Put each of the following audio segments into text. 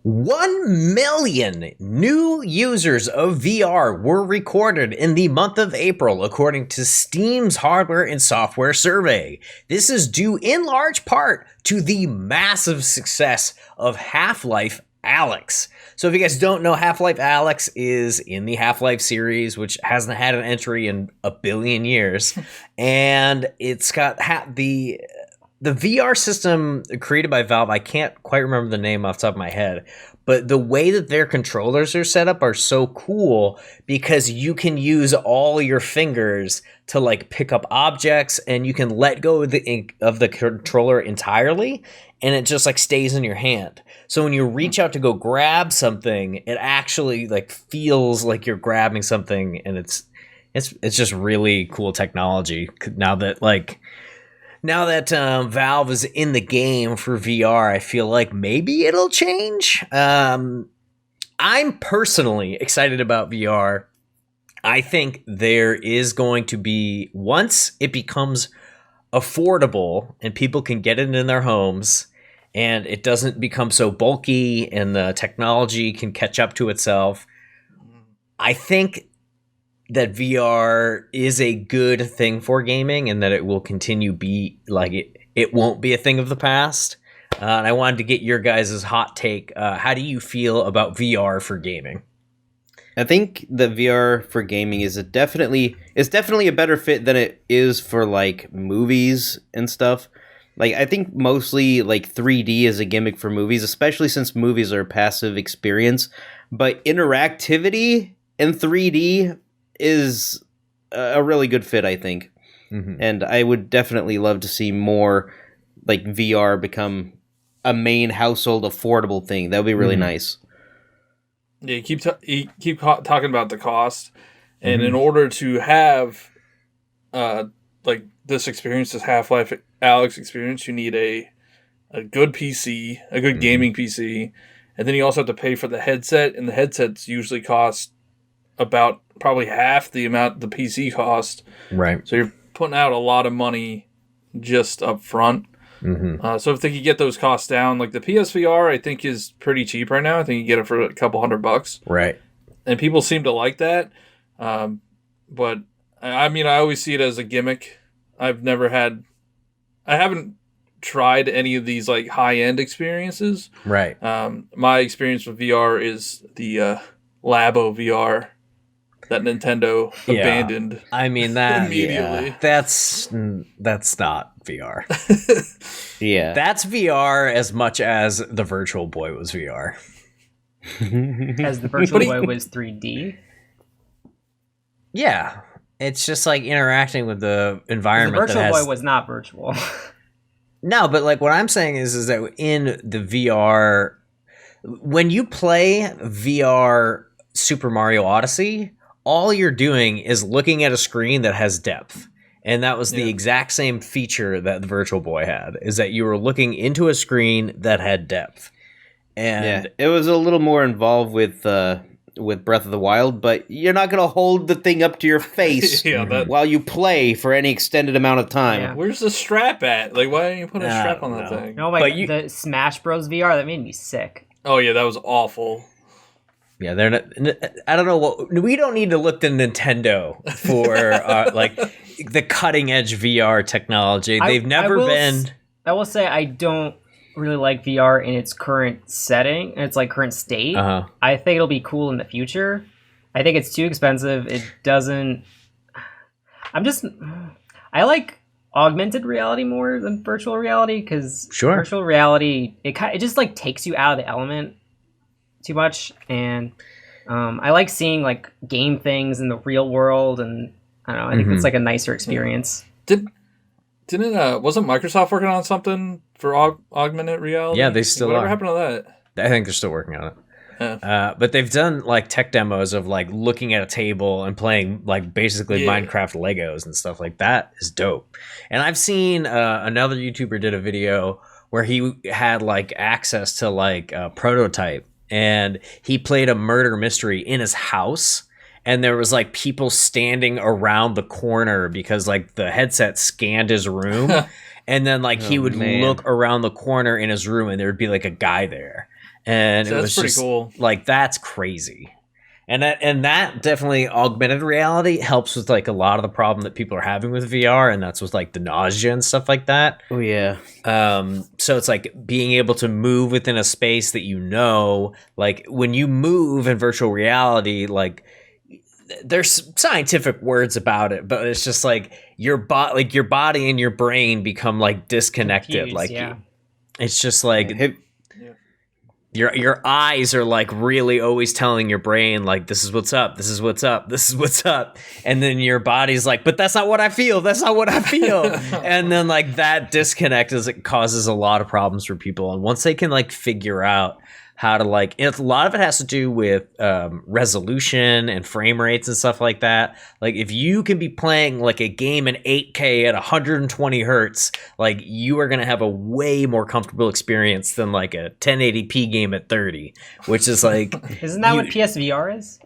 1 million new users of VR were recorded in the month of April, according to Steam's hardware and software survey. This is due in large part to the massive success of Half-Life Alyx. So if you guys don't know, Half-Life Alyx is in the Half-Life series, which hasn't had an entry in a billion years. And it's got the VR system created by Valve. I can't quite remember the name off the top of my head, but the way that their controllers are set up are so cool because you can use all your fingers to like pick up objects, and you can let go of the controller entirely, and it just like stays in your hand. So when you reach out to go grab something, it actually like feels like you're grabbing something, and it's just really cool technology now that Valve is in the game for VR. I feel like maybe it'll change. I'm personally excited about VR. I think there is going to be, once it becomes affordable and people can get it in their homes and it doesn't become so bulky and the technology can catch up to itself, I think that VR is a good thing for gaming and that it will continue be like it won't be a thing of the past. And I wanted to get your guys' hot take. How do you feel about VR for gaming? I think the VR for gaming is definitely a better fit than it is for like movies and stuff. Like I think mostly like 3D is a gimmick for movies, especially since movies are a passive experience. But interactivity in 3D is a really good fit, I think. Mm-hmm. And I would definitely love to see more like VR become a main household affordable thing. That would be really nice. Yeah, you keep talking about the cost, and in order to have like this experience, this Half-Life Alyx experience, you need a good PC, a good gaming PC, and then you also have to pay for the headset, and the headsets usually cost about probably half the amount the PC cost. Right. So you're putting out a lot of money just up front. Mm-hmm. So if they could get those costs down, like the PSVR, I think is pretty cheap right now. I think you get it for a couple $100. Right. And people seem to like that. But I mean, I always see it as a gimmick. I haven't tried any of these like high end experiences. Right. My experience with VR is the Labo VR that Nintendo abandoned. I mean that immediately. Yeah, that's not VR. Yeah, that's VR as much as the Virtual Boy was VR. As the Virtual Boy was 3D. Yeah, it's just like interacting with the environment. The Virtual Boy was not virtual. No, but like what I'm saying is that in the VR, when you play VR Super Mario Odyssey, all you're doing is looking at a screen that has depth. And that was the exact same feature that the Virtual Boy had, is that you were looking into a screen that had depth. And it was a little more involved with Breath of the Wild, but you're not going to hold the thing up to your face while you play for any extended amount of time. Yeah. Where's the strap at? Like, why didn't you put a strap on that thing? No, the Smash Bros. VR, that made me sick. Oh, yeah, that was awful. Yeah, they're not. I don't know what. We don't need to look to Nintendo for like the cutting edge VR technology. They've never been. I will say I don't really like VR in its current setting, in its like current state. Uh-huh. I think it'll be cool in the future. I think it's too expensive. It doesn't. I like augmented reality more than virtual reality because virtual reality it just like takes you out of the element too much, and I like seeing like game things in the real world, and I don't know, I think it's like a nicer experience. Wasn't Microsoft working on something for augmented reality? Yeah, they still Whatever are. happened to that? I think they're still working on it. Yeah. But they've done like tech demos of like looking at a table and playing like basically Minecraft Legos and stuff like that. Is dope. And I've seen another YouTuber did a video where he had like access to like a prototype, and he played a murder mystery in his house, and there was like people standing around the corner because like the headset scanned his room. And then like he would look around the corner in his room and there would be like a guy there. And So it that's was pretty just cool. like, that's crazy. And that definitely, augmented reality helps with like a lot of the problem that people are having with VR, and that's with like the nausea and stuff like that. Oh yeah. So it's like being able to move within a space that like when you move in virtual reality, like there's scientific words about it, but it's just like your body and your brain become like disconnected. Confused, like yeah. it's just like your eyes are like really always telling your brain like, this is what's up, this is what's up, this is what's up, and then your body's like, but that's not what I feel, that's not what I feel. And then like that disconnect it causes a lot of problems for people. And once they can like figure out how to like, a lot of it has to do with resolution and frame rates and stuff like that. Like if you can be playing like a game in 8K at 120 hertz, like you are going to have a way more comfortable experience than like a 1080p game at 30, which is like isn't that what PSVR is?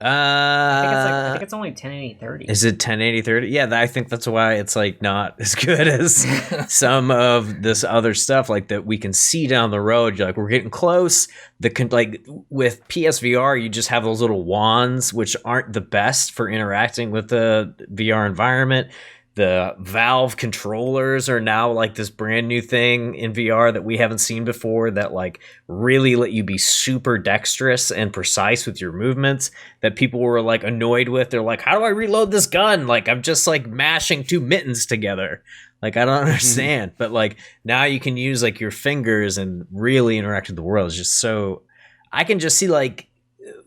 I think it's only 1080 30. Is it 1080 30? Yeah, I think that's why it's like not as good as some of this other stuff like that we can see down the road. You're like, we're getting close. Like with PSVR, you just have those little wands, which aren't the best for interacting with the VR environment. The Valve controllers are now like this brand new thing in VR that we haven't seen before, that like really let you be super dexterous and precise with your movements, that people were like annoyed with. They're like, how do I reload this gun? Like I'm just like mashing two mittens together. Like I don't understand. But like now you can use like your fingers and really interact with the world. It's just so, I can just see like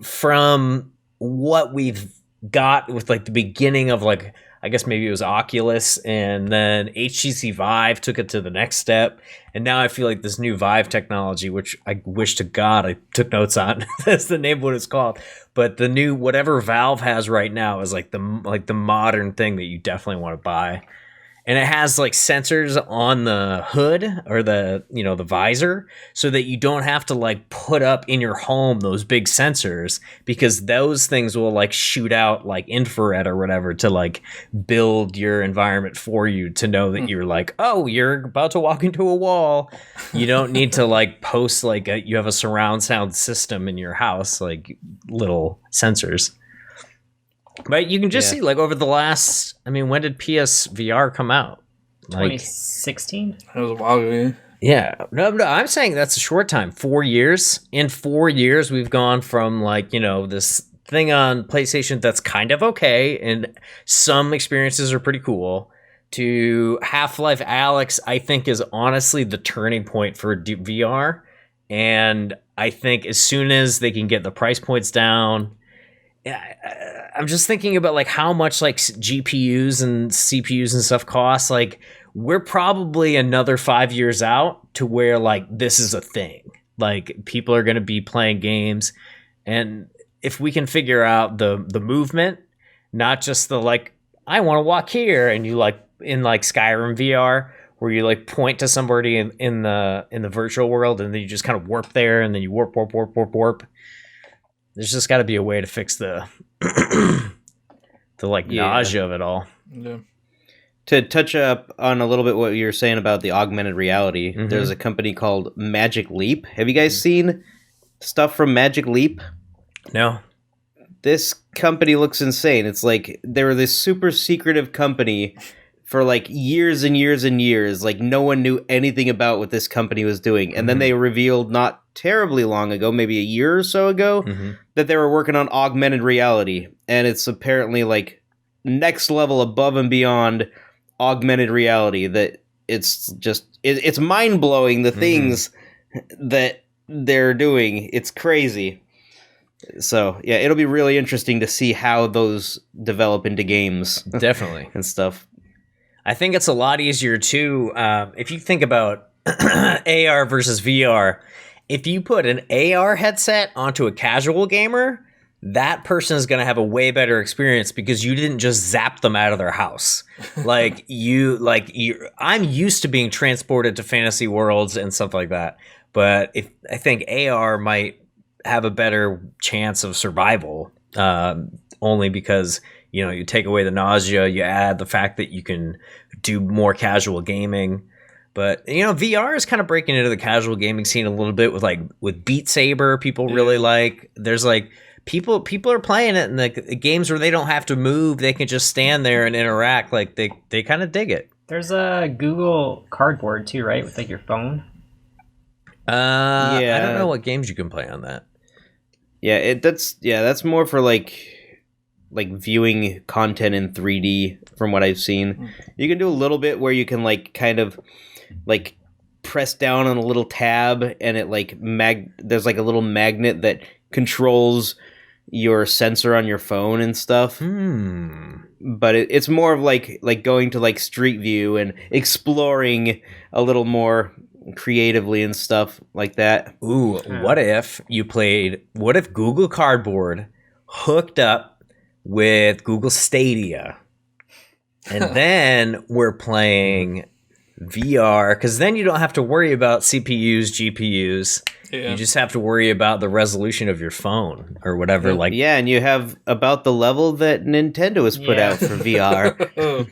from what we've got with like the beginning of like, I guess maybe it was Oculus, and then HTC Vive took it to the next step. And now I feel like this new Vive technology, which I wish to God I took notes on, that's the name of what it's called. But the new, whatever Valve has right now is like the modern thing that you definitely want to buy. And it has like sensors on the hood or the visor, so that you don't have to like put up in your home those big sensors, because those things will like shoot out like infrared or whatever to like build your environment for you to know that you're like, oh, you're about to walk into a wall. You don't need to like post like you have a surround sound system in your house, like little sensors. But you can just see, like, over the last, I mean, when did PSVR come out? Like, 2016? That was a while ago. Yeah. No, I'm saying that's a short time. 4 years. In 4 years, we've gone from, like, this thing on PlayStation that's kind of okay, and some experiences are pretty cool, to Half-Life Alyx, I think, is honestly the turning point for VR. And I think as soon as they can get the price points down, I'm just thinking about like how much like GPUs and CPUs and stuff cost. Like we're probably another 5 years out to where like this is a thing. Like people are going to be playing games, and if we can figure out the movement, not just the like I want to walk here, and you like in like Skyrim VR where you like point to somebody in the virtual world, and then you just kind of warp there, and then you warp. There's just got to be a way to fix the nausea of it all. Yeah. To touch up on a little bit what you were saying about the augmented reality, there's a company called Magic Leap. Have you guys seen stuff from Magic Leap? No. This company looks insane. It's like they were this super secretive company for like years and years and years. Like no one knew anything about what this company was doing. And then they revealed not terribly long ago, maybe a year or so ago, that they were working on augmented reality. And it's apparently like next level above and beyond augmented reality, that it's just, it's mind-blowing the things that they're doing. It's crazy. So yeah, it'll be really interesting to see how those develop into games. Definitely. And stuff. I think it's a lot easier too. If you think about AR versus VR, if you put an AR headset onto a casual gamer, that person is going to have a way better experience because you didn't just zap them out of their house. I'm used to being transported to fantasy worlds and stuff like that. But I think AR might have a better chance of survival, only because, you take away the nausea, you add the fact that you can do more casual gaming. But VR is kind of breaking into the casual gaming scene a little bit with Beat Saber. People really like. There's like people are playing it in the games where they don't have to move; they can just stand there and interact. Like they kind of dig it. There's a Google Cardboard too, right? With like your phone. I don't know what games you can play on that. Yeah, that's more for like viewing content in 3D from what I've seen. You can do a little bit where you can like kind of like press down on a little tab and it like there's like a little magnet that controls your sensor on your phone and stuff. But it's more of like going to like Street View and exploring a little more creatively and stuff like that. Ooh, what if Google Cardboard hooked up with Google Stadia and then we're playing VR, because then you don't have to worry about CPUs, GPUs. Yeah. You just have to worry about the resolution of your phone or whatever. And you have about the level that Nintendo has put out for VR.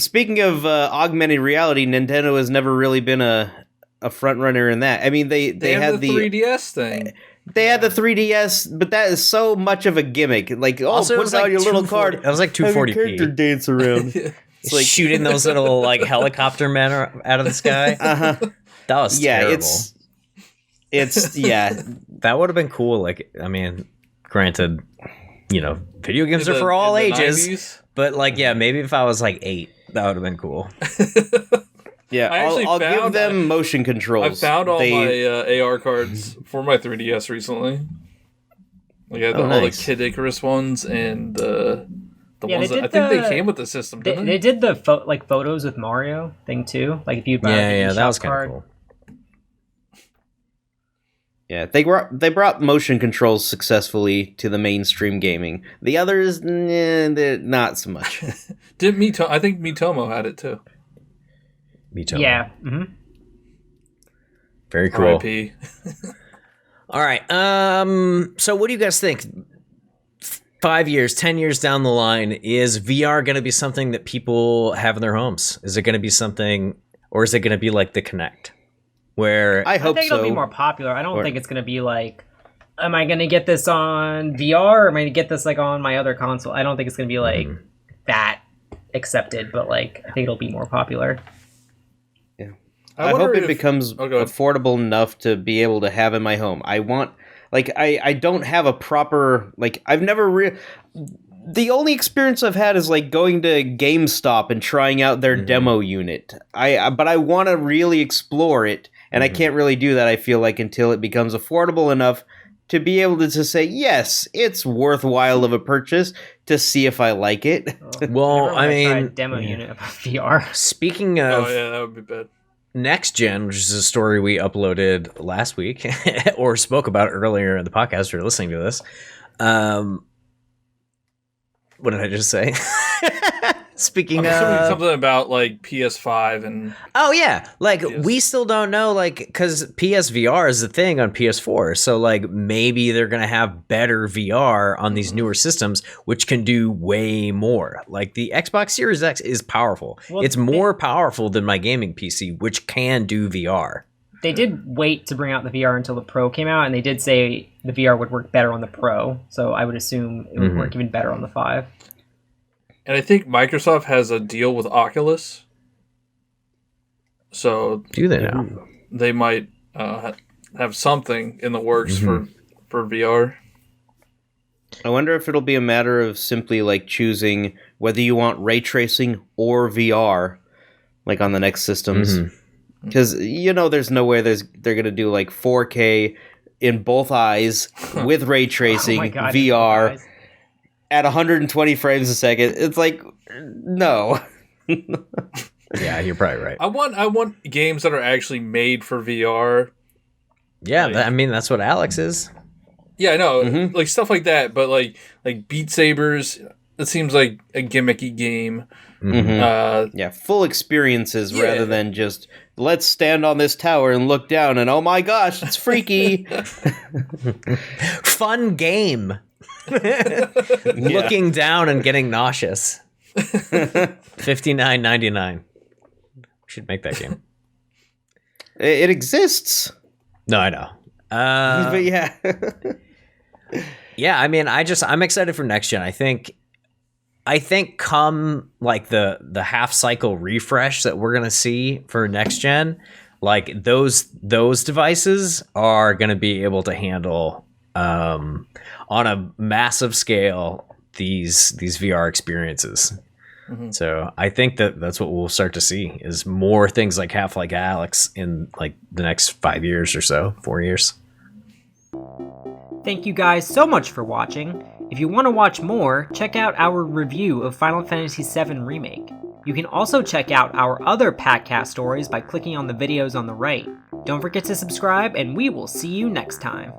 Speaking of augmented reality, Nintendo has never really been a front runner in that. I mean, they had the 3DS thing. They had the 3DS, but that is so much of a gimmick. Like, also, put out your little card. It was like 240p. Character dance around. It's like shooting those little like helicopter men out of the sky. That was terrible. It's that would have been cool. Like, I mean, granted, video games are for all ages. 90s? But maybe if I was like 8, that would have been cool. Yeah, I'll give them motion controls. I found all my AR cards for my 3DS recently. Like all the Kid Icarus ones and the ones that I think they came with the system. Didn't they did the photos with Mario thing too. Like if you buy that was kind of cool. Yeah, they brought motion controls successfully to the mainstream gaming. The others, they're not so much. I think Miitomo had it too. Miitomo. Yeah. Mm-hmm. Very cool. R.I.P. All right. So what do you guys think? 5 years, 10 years down the line, is VR going to be something that people have in their homes? Is it going to be something, or is it going to be like the Kinect? Where I think it'll be more popular. I don't think it's going to be like, am I going to get this on VR or am I going to get this like on my other console? I don't think it's going to be like that accepted, but like I think it'll be more popular. Yeah. I hope it becomes affordable enough to be able to have in my home. I want, I don't have a proper, I've never the only experience I've had is like going to GameStop and trying out their demo unit. But I want to really explore it. And I can't really do that, I feel like, until it becomes affordable enough to be able to say, yes, it's worthwhile of a purchase to see if I like it. Well, I mean, demo unit of VR. Speaking of, that would be bad. Next Gen, which is a story we uploaded last week or spoke about earlier in the podcast, if you're listening to this. What did I just say? Speaking of something about like PS5 and we still don't know, because PSVR is the thing on PS4, so maybe they're gonna have better VR on these newer systems, which can do way more. Like the Xbox Series X is powerful. Well, it's more powerful than my gaming PC, which can do VR. They did wait to bring out the VR until the Pro came out, and they did say the VR would work better on the Pro, so I would assume it would work even better on the 5. And I think Microsoft has a deal with Oculus. So do they now? They might have something in the works for VR. I wonder if it'll be a matter of simply choosing whether you want ray tracing or VR, on the next systems. Because there's no way they're gonna do 4K in both eyes with ray tracing VR. At 120 frames a second, it's no. Yeah, you're probably right. I want games that are actually made for VR. Yeah, that's what Alex is. Yeah, I know, stuff like that. But like Beat Sabers, it seems like a gimmicky game. Full experiences rather than just let's stand on this tower and look down and oh my gosh, it's freaky. Fun game. Looking down and getting nauseous. $59.99. We should make that game. It exists. No, I know. But yeah. Yeah, I mean, I'm excited for next gen. I think come like the half cycle refresh that we're gonna see for next gen, like those devices are gonna be able to handle on a massive scale these VR experiences. Mm-hmm. So I think that's what we'll start to see is more things like Half-Life Alyx in like the next 5 years or so, 4 years. Thank you guys so much for watching. If you want to watch more, check out our review of Final Fantasy VII Remake. You can also check out our other PackCast stories by clicking on the videos on the right. Don't forget to subscribe, and we will see you next time.